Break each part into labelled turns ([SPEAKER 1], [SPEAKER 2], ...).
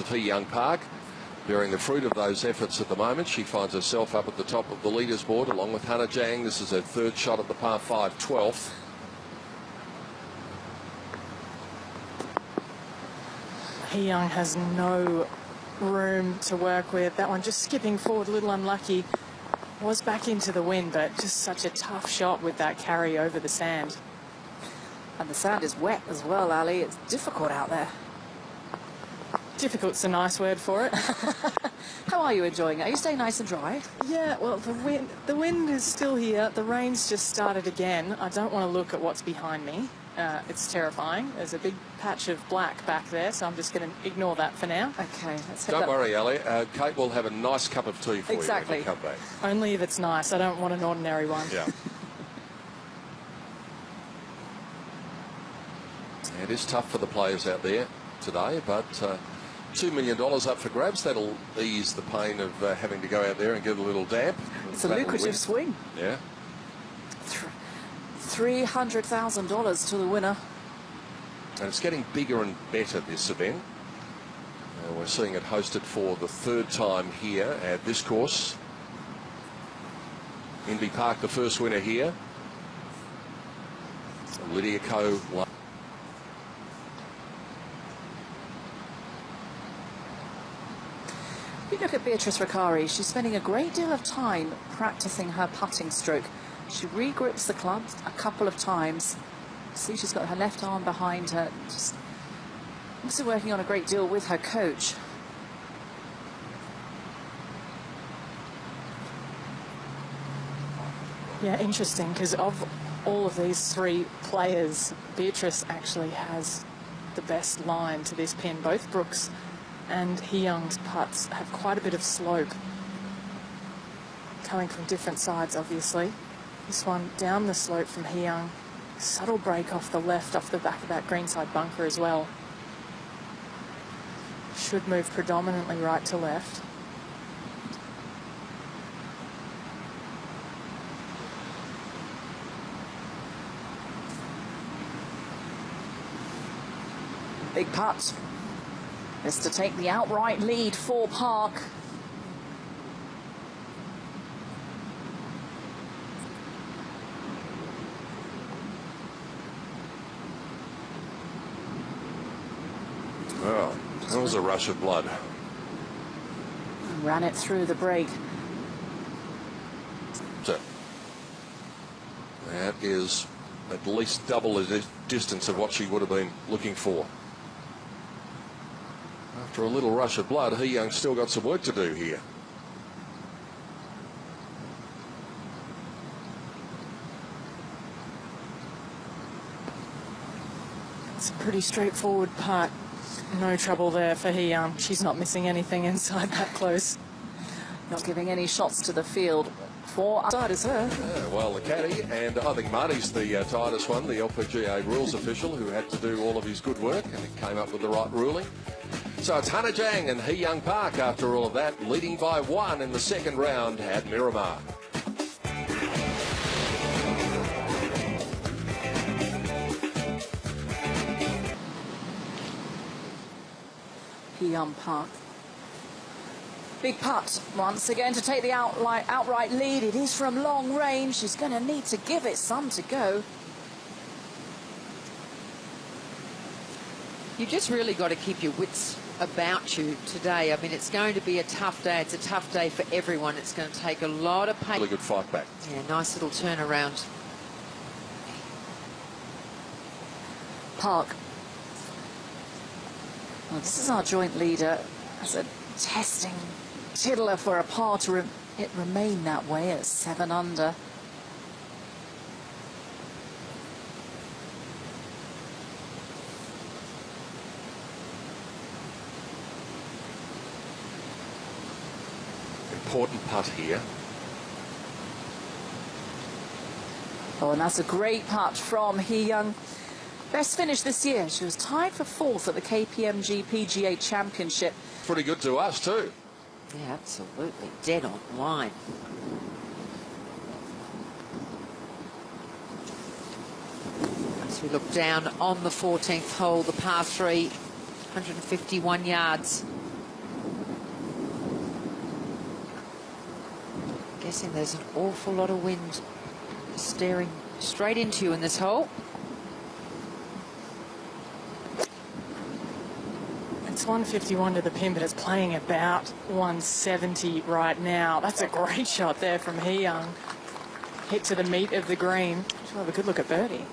[SPEAKER 1] Hee Young Park. Bearing the fruit of those efforts at the moment, she finds herself up at the top of the leaders board along with Hannah Jang. This is her third shot at the par 5 12th.
[SPEAKER 2] Hee Young has no room to work with. That one just skipping forward, a little unlucky. Was back into the wind, but just such a tough shot with that carry over the sand.
[SPEAKER 3] And the sand is wet as well, Ali. It's difficult out there.
[SPEAKER 2] Difficult's a nice word for it.
[SPEAKER 3] How are you enjoying it? Are you staying nice and dry?
[SPEAKER 2] Yeah, well, the wind is still here. The rain's just started again. I don't want to look at what's behind me. It's terrifying. There's a big patch of black back there, so I'm just going to ignore that for now.
[SPEAKER 3] Okay, let's hit
[SPEAKER 1] Don't worry, Ali. Kate will have a nice cup of tea for you when you come back.
[SPEAKER 2] Only if it's nice. I don't want an ordinary one.
[SPEAKER 1] Yeah. It is tough for the players out there today, but $2 million up for grabs. That'll ease the pain of having to go out there and get a little damp.
[SPEAKER 3] It's a lucrative swing.
[SPEAKER 1] Yeah.
[SPEAKER 3] $300,000 to the winner.
[SPEAKER 1] And it's getting bigger and better, this event. We're seeing it hosted for the third time here at this course. Indy Park, the first winner here. Lydia Ko.
[SPEAKER 3] If you look at Beatrice Riccari, she's spending a great deal of time practicing her putting stroke. She regrips the club a couple of times. See, she's got her left arm behind her. Just also working on a great deal with her coach.
[SPEAKER 2] Yeah, interesting, because of all of these three players, Beatrice actually has the best line to this pin. Both Brooks and Hee Young's putts have quite a bit of slope, coming from different sides, obviously. This one down the slope from Hee Young. Subtle break off the left, off the back of that greenside bunker as well. Should move predominantly right to left.
[SPEAKER 3] Big putt. Is to take the outright lead for Park.
[SPEAKER 1] Well, that was a rush of blood.
[SPEAKER 3] Ran it through the break.
[SPEAKER 1] So that is at least double the distance of what she would have been looking for. After a little rush of blood, Hee Young's still got some work to do here.
[SPEAKER 2] It's a pretty straightforward putt. No trouble there for Hee Young. She's not missing anything inside that close.
[SPEAKER 3] Not giving any shots to the field. For outsiders her.
[SPEAKER 1] Yeah, well, the caddy, and I think Marty's the tightest one, the LPGA rules official, who had to do all of his good work, and he came up with the right ruling. So it's Hannah Jang and Hee Young Park after all of that, leading by 1 in the second round at Miramar.
[SPEAKER 3] Hee Young Park. Big putt once again to take the outright lead. It is from long range. She's going to need to give it some to go.
[SPEAKER 4] You just really got to keep your wits about you today. I mean, it's going to be a tough day. It's a tough day for everyone. It's going to take a lot of pace.
[SPEAKER 1] Really good fight back.
[SPEAKER 4] Yeah, nice little turnaround.
[SPEAKER 3] Park. Well, this is our joint leader as a testing tiddler for a par to it remain that way at 7 under.
[SPEAKER 1] Important putt here.
[SPEAKER 3] Oh, and that's a great putt from Hee Young. Best finish this year. She was tied for 4th at the KPMG PGA Championship.
[SPEAKER 1] Pretty good to us too.
[SPEAKER 4] Yeah, absolutely. Dead on line. As we look down on the 14th hole, the par 3, 151 yards. guessing there's an awful lot of wind staring straight into you in this hole.
[SPEAKER 2] It's 151 to the pin, but it's playing about 170 right now. That's a great shot there from Hee Young. Hit to the meat of the green. She'll have a good look at birdie.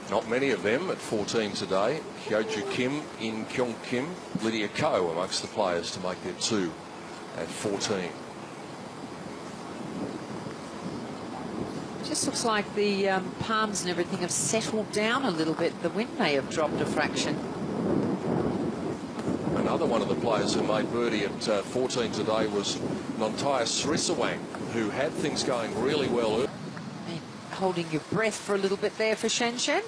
[SPEAKER 1] Not many of them at 14 today. Hyoju Kim, In Kyung Kim, Lydia Ko amongst the players to make their 2 at 14.
[SPEAKER 4] Just looks like the palms and everything have settled down a little bit. The wind may have dropped a fraction.
[SPEAKER 1] Another one of the players who made birdie at 14 today was Nontaya Srisawang, who had things going really well.
[SPEAKER 4] Holding your breath for a little bit there for Shen Shen.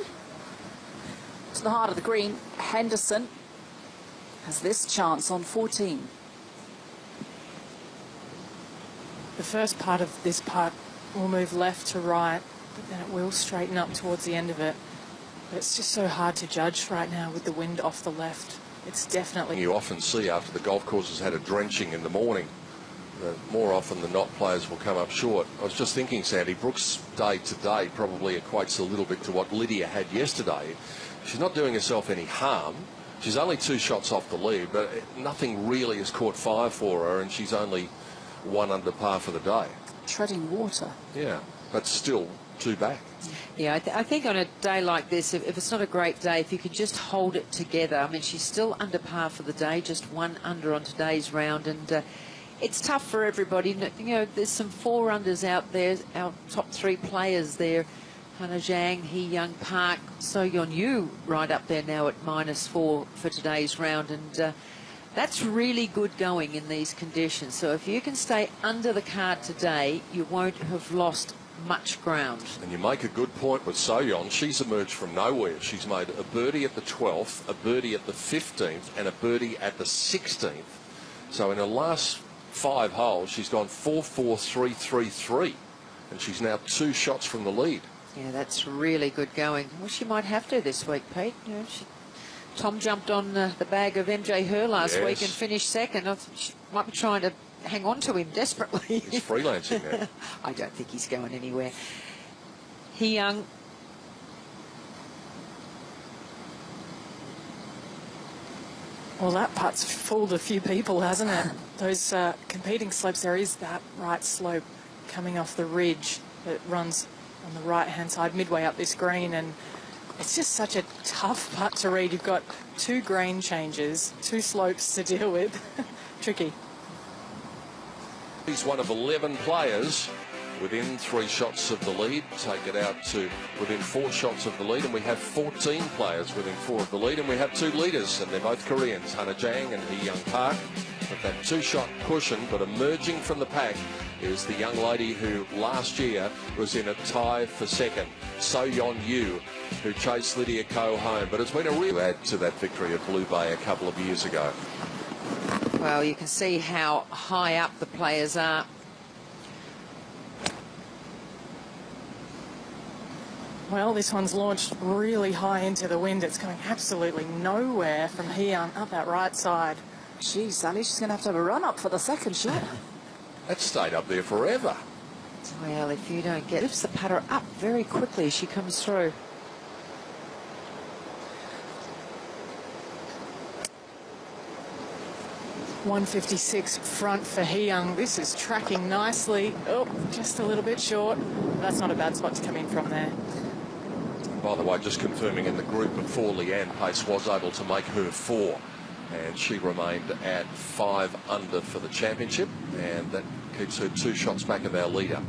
[SPEAKER 3] To the heart of the green, Henderson has this chance on 14.
[SPEAKER 2] The first part of this putt will move left to right, but then it will straighten up towards the end of it. But it's just so hard to judge right now with the wind off the left. It's definitely...
[SPEAKER 1] You often see after the golf course has had a drenching in the morning, more often than not players will come up short. I was just thinking, Sandy, Brooks' day today probably equates a little bit to what Lydia had yesterday. She's not doing herself any harm. She's only 2 shots off the lead, but nothing really has caught fire for her, and she's only 1 under par for the day.
[SPEAKER 3] Treading water.
[SPEAKER 1] Yeah, but still 2 back.
[SPEAKER 4] Yeah, I think on a day like this, if it's not a great day, if you could just hold it together. I mean, she's still under par for the day, just 1 under on today's round, and it's tough for everybody. You know, there's some 4 unders out there, our top 3 players there. Hannah Zhang, Hee Young Park, So Yeon Yu right up there now at -4 for today's round, and that's really good going in these conditions. So if you can stay under the card today, you won't have lost much ground.
[SPEAKER 1] And you make a good point with So-yeon. She's emerged from nowhere. She's made a birdie at the 12th, a birdie at the 15th, and a birdie at the 16th. So in her last 5 holes, she's gone 4-4-3-3-3, and she's now 2 shots from the lead.
[SPEAKER 4] Yeah, that's really good going. Well, she might have to this week, Pete. You know, Tom jumped on the bag of MJ Her last week and finished second. She might be trying to hang on to him desperately.
[SPEAKER 1] He's freelancing now.
[SPEAKER 4] I don't think he's going anywhere. Hee Young.
[SPEAKER 2] Well, that putt's fooled a few people, hasn't it? Those competing slopes, there is that right slope coming off the ridge that runs on the right-hand side midway up this green, and it's just such a tough putt to read. You've got 2 grain changes, 2 slopes to deal with. Tricky.
[SPEAKER 1] He's one of 11 players within 3 shots of the lead. Take it out to within 4 shots of the lead, and we have 14 players within 4 of the lead, and we have 2 leaders, and they're both Koreans, Hannah Zhang and Hee Young Park. With that 2-shot cushion, but emerging from the pack is the young lady who last year was in a tie for second, So Yeon Yu, who chased Lydia Ko home. But it's been a real add to that victory at Blue Bay a couple of years ago.
[SPEAKER 4] Well, you can see how high up the players are.
[SPEAKER 2] Well, this one's launched really high into the wind. It's going absolutely nowhere from Hee Young up that right side.
[SPEAKER 3] Geez, Sally, she's going to have a run-up for the second shot.
[SPEAKER 1] That stayed up there forever.
[SPEAKER 4] Well, if you don't get... lifts the putter up very quickly as she comes through.
[SPEAKER 2] .156 front for Hee Young. This is tracking nicely. Oh, just a little bit short. That's not a bad spot to come in from there.
[SPEAKER 1] By the way, just confirming in the group before, Leanne Pace was able to make her 4. And she remained at 5 under for the championship, and that keeps her 2 shots back of our leader.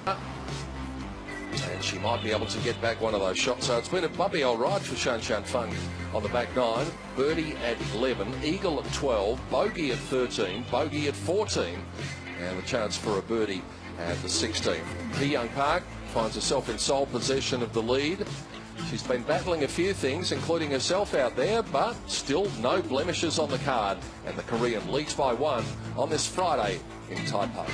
[SPEAKER 1] And she might be able to get back one of those shots. So it's been a bumpy old ride for Shan Shan Feng on the back 9. Birdie at 11, eagle at 12, bogey at 13, bogey at 14, and the chance for a birdie at the 16th. Hee Young Park finds herself in sole possession of the lead. She's been battling a few things, including herself out there, but still no blemishes on the card. And the Korean leads by 1 on this Friday in Taipei.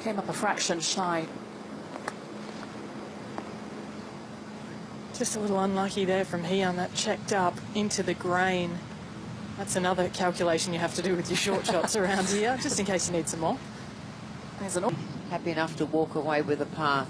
[SPEAKER 3] Came up a fraction shy.
[SPEAKER 2] Just a little unlucky there from Heon. That checked up into the grain. That's another calculation you have to do with your short shots around here, just in case you need some more.
[SPEAKER 3] There's an
[SPEAKER 4] Happy enough to walk away with a par.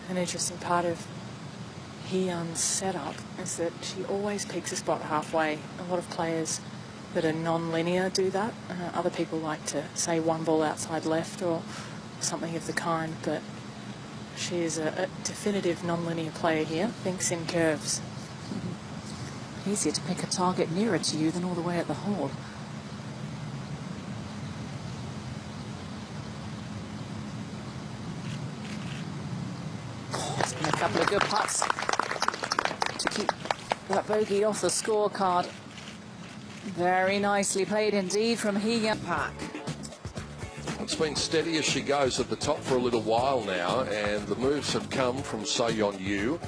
[SPEAKER 2] An interesting part of Heon's setup is that she always picks a spot halfway. A lot of players that are non-linear do that. Other people like to say one ball outside left or something of the kind, but she is a definitive non-linear player here, thinks in curves.
[SPEAKER 3] Easier to pick a target nearer to you than all the way at the hole. There's been a couple of good putts to keep that bogey off the scorecard. Very nicely played indeed from Heon Park.
[SPEAKER 1] It's been steady as she goes at the top for a little while now, and the moves have come from So-Yeon Yu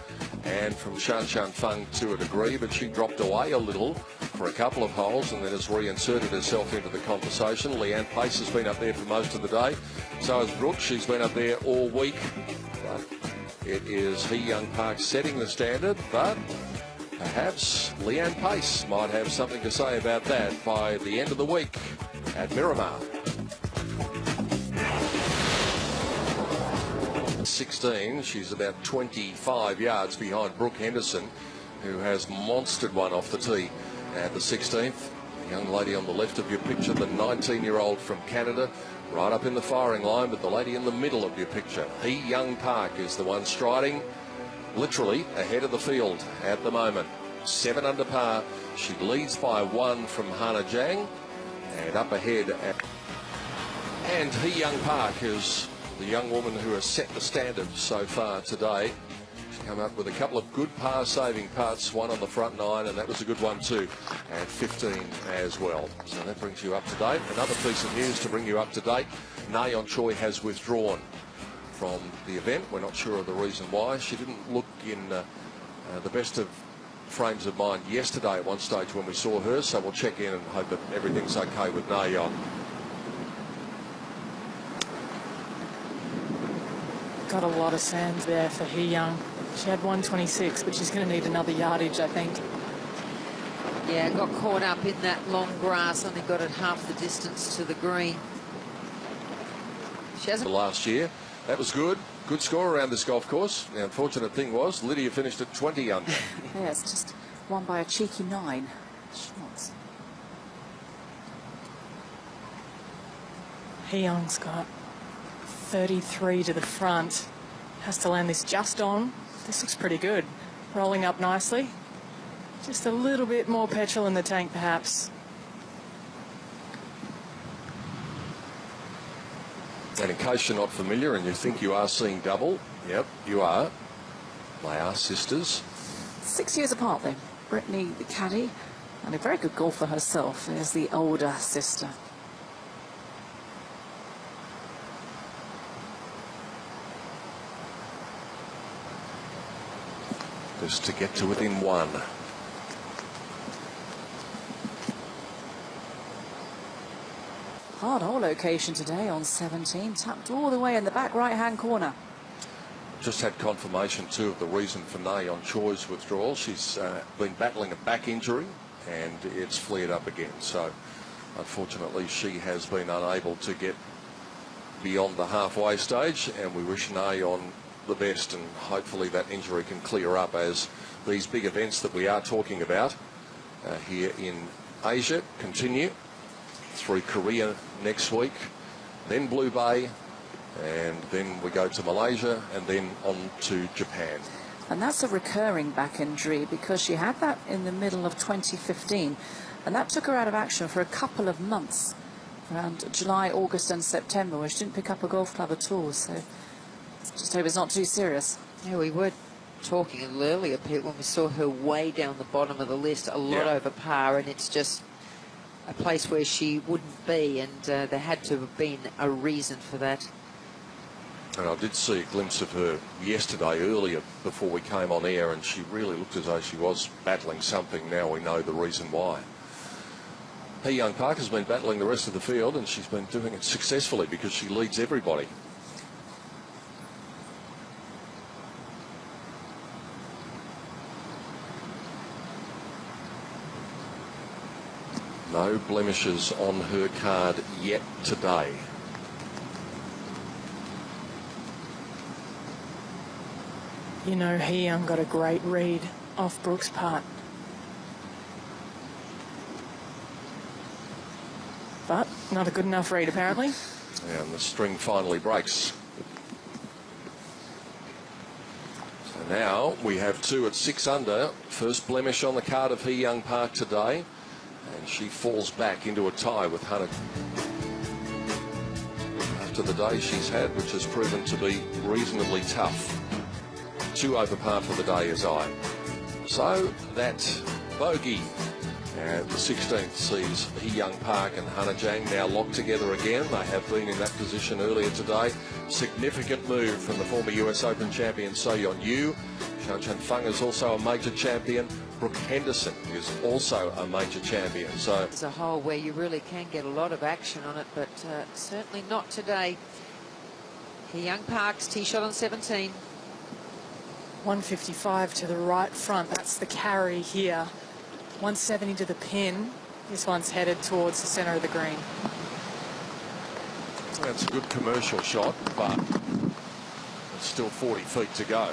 [SPEAKER 1] and from Shan Shan Feng to a degree, but she dropped away a little for a couple of holes and then has reinserted herself into the conversation. Leanne Pace has been up there for most of the day. So has Brooke. She's been up there all week. But it is Heon Park setting the standard, but perhaps Leanne Pace might have something to say about that by the end of the week at Miramar. 16, she's about 25 yards behind Brooke Henderson, who has monstered one off the tee at the 16th. The young lady on the left of your picture, the 19-year-old from Canada, right up in the firing line, but the lady in the middle of your picture, Heon Park, is the one striding literally ahead of the field at the moment. 7 under par. She leads by 1 from Hannah Zhang, and up ahead and Heon Park is the young woman who has set the standard so far today. She's come up with a couple of good par-saving putts, one on the front 9, and that was a good one too, and 15 as well. So that brings you up to date. Another piece of news to bring you up to date: Na Yeon Choi has withdrawn from the event. We're not sure of the reason why. She didn't look in the best of frames of mind yesterday at one stage when we saw her, so we'll check in and hope that everything's okay with Na Yeon.
[SPEAKER 2] Got a lot of sand there for Heon. She had 126, but she's going to need another yardage, I think.
[SPEAKER 4] Yeah, got caught up in that long grass, only got it half the distance to the green. She hasn't...
[SPEAKER 1] Last year, that was good. Good score around this golf course. The unfortunate thing was Lydia finished at 20 under.
[SPEAKER 3] Yeah, it's just won by a cheeky 9 shots.
[SPEAKER 2] Heon's got 33 to the front. Has to land this just on. This looks pretty good. Rolling up nicely. Just a little bit more petrol in the tank, perhaps.
[SPEAKER 1] And in case you're not familiar and you think you are seeing double, yep, you are. They are sisters.
[SPEAKER 3] 6 years apart, though. Brittany, the caddy, and a very good golfer herself, is the older sister.
[SPEAKER 1] Just to get to within 1.
[SPEAKER 3] Hard hole location today on 17, tapped all the way in the back right-hand corner.
[SPEAKER 1] Just had confirmation too of the reason for Na Yeon Choi's withdrawal. She's been battling a back injury and it's flared up again. So unfortunately she has been unable to get beyond the halfway stage, and we wish Na Yeon the best, and hopefully that injury can clear up as these big events that we are talking about here in Asia continue through Korea next week, then Blue Bay, and then we go to Malaysia and then on to Japan.
[SPEAKER 3] And that's a recurring back injury because she had that in the middle of 2015, and that took her out of action for a couple of months, around July, August and September, where she didn't pick up a golf club at all. So just hope it's not too serious.
[SPEAKER 4] Yeah, we were talking a little earlier, Pete, when we saw her way down the bottom of the list, a lot over par, and it's just a place where she wouldn't be, and there had to have been a reason for that.
[SPEAKER 1] And I did see a glimpse of her yesterday earlier before we came on air, and she really looked as though she was battling something. Now we know the reason why. Hee Young Park has been battling the rest of the field, and she's been doing it successfully because she leads everybody. No blemishes on her card yet today.
[SPEAKER 2] You know, Hee Young got a great read off Brooks' part. But not a good enough read, apparently.
[SPEAKER 1] And the string finally breaks. So now we have 2 at 6 under. First blemish on the card of Hee Young Park today. And she falls back into a tie with Hannah. After the day she's had, which has proven to be reasonably tough. 2 over par for the day as I. So that bogey. And the 16th sees Hee Young Park and Hannah Jang now locked together again. They have been in that position earlier today. Significant move from the former US Open champion So-Yeon Yu. Shan Chan Fung is also a major champion. Brooke Henderson is also a major champion. So
[SPEAKER 4] there's a hole where you really can get a lot of action on it, but certainly not today. Hee Young Park's tee shot on 17.
[SPEAKER 2] 155 to the right front. That's the carry here. 170 to the pin. This one's headed towards the centre of the green.
[SPEAKER 1] That's a good commercial shot, but it's still 40 feet to go.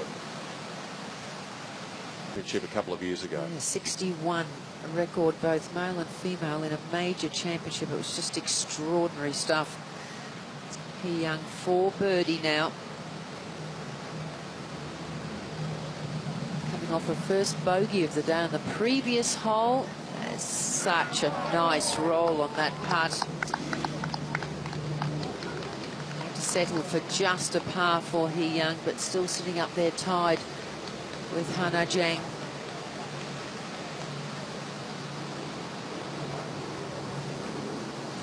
[SPEAKER 1] Championship a couple of years ago.
[SPEAKER 4] Yeah, 61 record, both male and female, in a major championship. It was just extraordinary stuff. Hee Young for birdie now. Coming off her first bogey of the day on the previous hole. Such a nice roll on that putt. Had to settle for just a par for Hee Young, but still sitting up there tied with Hannah Jang.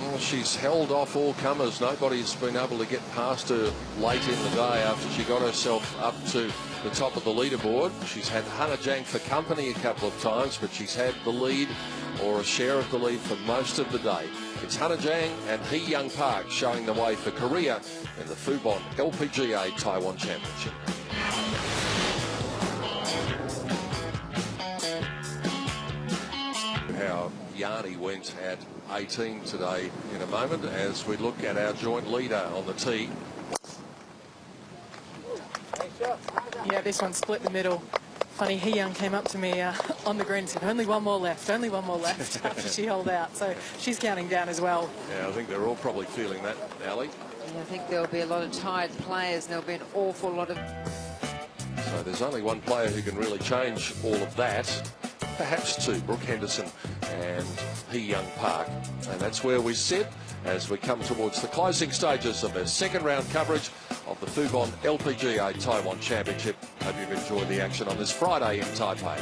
[SPEAKER 1] Well, she's held off all comers. Nobody's been able to get past her late in the day after she got herself up to the top of the leaderboard. She's had Hannah Jang for company a couple of times, but she's had the lead or a share of the lead for most of the day. It's Hannah Jang and Hee Young Park showing the way for Korea in the Fubon LPGA Taiwan Championship. How Yarny went at 18 today in a moment as we look at our joint leader on the tee.
[SPEAKER 2] Yeah, this one split the middle. Funny, Hee Young came up to me on the green and said, only one more left after she held out. So she's counting down as well.
[SPEAKER 1] Yeah, I think they're all probably feeling that, Ali.
[SPEAKER 4] And I think there'll be a lot of tired players, and there'll be an awful lot of...
[SPEAKER 1] So there's only one player who can really change all of that. Perhaps 2, Brooke Henderson and Hee Young Park. And that's where we sit as we come towards the closing stages of their second round coverage of the Fubon LPGA Taiwan Championship. Hope you've enjoyed the action on this Friday in Taipei.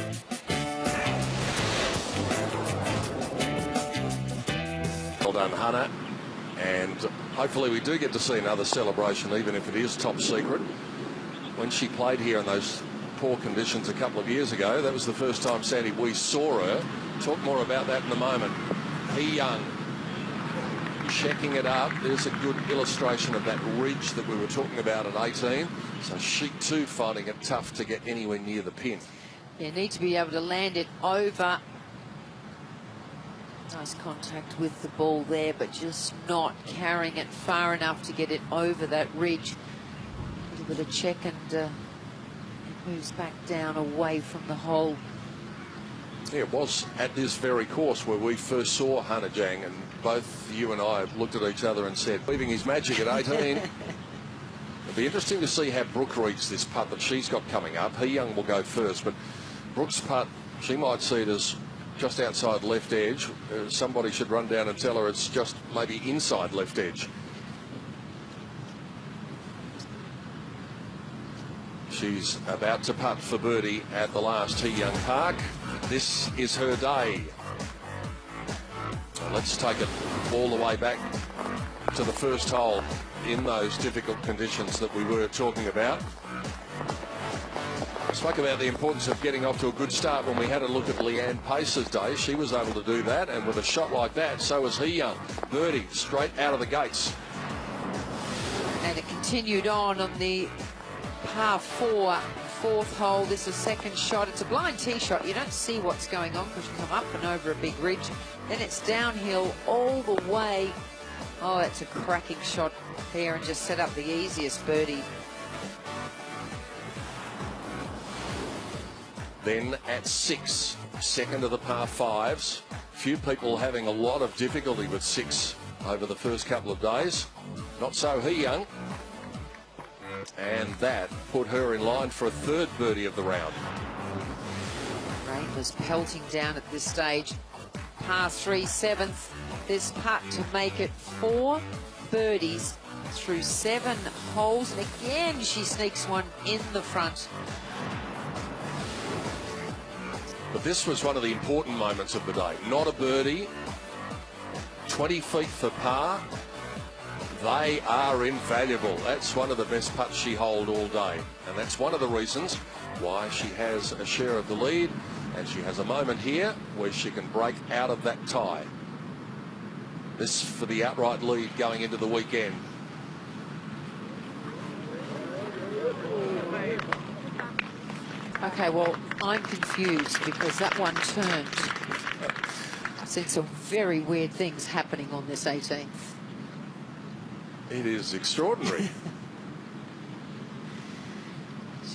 [SPEAKER 1] Well done, Hannah. And hopefully we do get to see another celebration, even if it is top secret. When she played here in those poor conditions a couple of years ago, that was the first time, Sandy, we saw her. Talk more about that in a moment. Hee Young checking it up. There's a good illustration of that ridge that we were talking about at 18. So she too finding it tough to get anywhere near the pin.
[SPEAKER 4] You need to be able to land it over. Nice contact with the ball there, but just not carrying it far enough to get it over that ridge. A little bit of check and it moves back down away from the hole.
[SPEAKER 1] Yeah, it was at this very course where we first saw Hannah Jang, and both you and I looked at each other and said, leaving his magic at 18. It'll be interesting to see how Brooke reads this putt that she's got coming up. Hee Young will go first, but Brooke's putt, she might see it as just outside left edge. Somebody should run down and tell her it's just maybe inside left edge. She's about to putt for birdie at the last Hee Young Park. This is her day. Let's take it all the way back to the first hole. in those difficult conditions that we were talking about. I spoke about the importance of getting off to a good start when we had a look at Leanne Pace's day. She was able to do that, and with a shot like that, so was He Young. Birdie straight out of the gates.
[SPEAKER 4] And it continued on the par 4, fourth hole. This is second shot. It's a blind tee shot. You don't see what's going on because you come up and over a big ridge. Then it's downhill all the way. Oh, that's a cracking shot there, and just set up the easiest birdie.
[SPEAKER 1] Then at 6, second of the par 5s. Few people having a lot of difficulty with 6 over the first couple of days. Not so He Young. And that put her in line for a third birdie of the round.
[SPEAKER 4] Rain was pelting down at this stage. Par 3, 7th. This putt to make it 4 birdies through 7 holes. And again, she sneaks one in the front.
[SPEAKER 1] But this was one of the important moments of the day. Not a birdie, 20 feet for par. They are invaluable. That's one of the best putts she holed all day. And that's one of the reasons why she has a share of the lead. And she has a moment here where she can break out of that tie. This for the outright lead going into the weekend.
[SPEAKER 4] Okay, well, I'm confused because that one turned. I've seen some very weird things happening on this 18th.
[SPEAKER 1] It is extraordinary.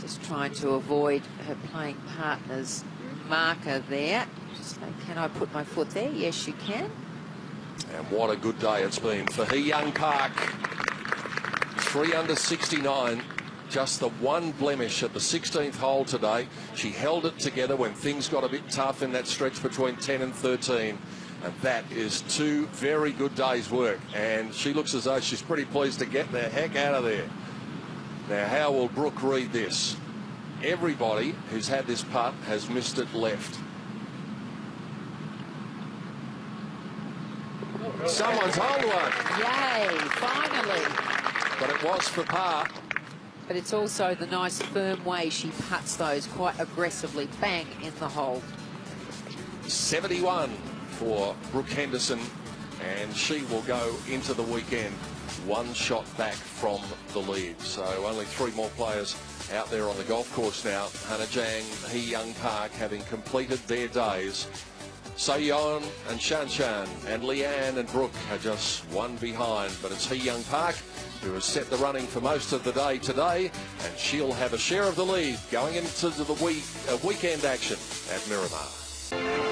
[SPEAKER 4] Just trying to avoid her playing partner's marker there. Just say, can I put my foot there? Yes, you can.
[SPEAKER 1] And what a good day it's been for He Young Park. 3 under 69. Just the one blemish at the 16th hole today. She held it together when things got a bit tough in that stretch between 10 and 13. And that is 2 very good days' work. And she looks as though she's pretty pleased to get the heck out of there. Now, how will Brooke read this? Everybody who's had this putt has missed it left. Someone's holed one.
[SPEAKER 4] Yay, finally.
[SPEAKER 1] But it was for par.
[SPEAKER 4] But it's also the nice firm way she putts those quite aggressively, bang, in the hole.
[SPEAKER 1] 71 for Brooke Henderson, and she will go into the weekend 1 shot back from the lead. So only 3 more players out there on the golf course now. Hannah Jang, He Young Park having completed their days. So-yeon and Shan-Shan and Leanne and Brooke are just 1 behind, but it's He Young Park who has set the running for most of the day today, and she'll have a share of the lead going into the weekend action at Miramar.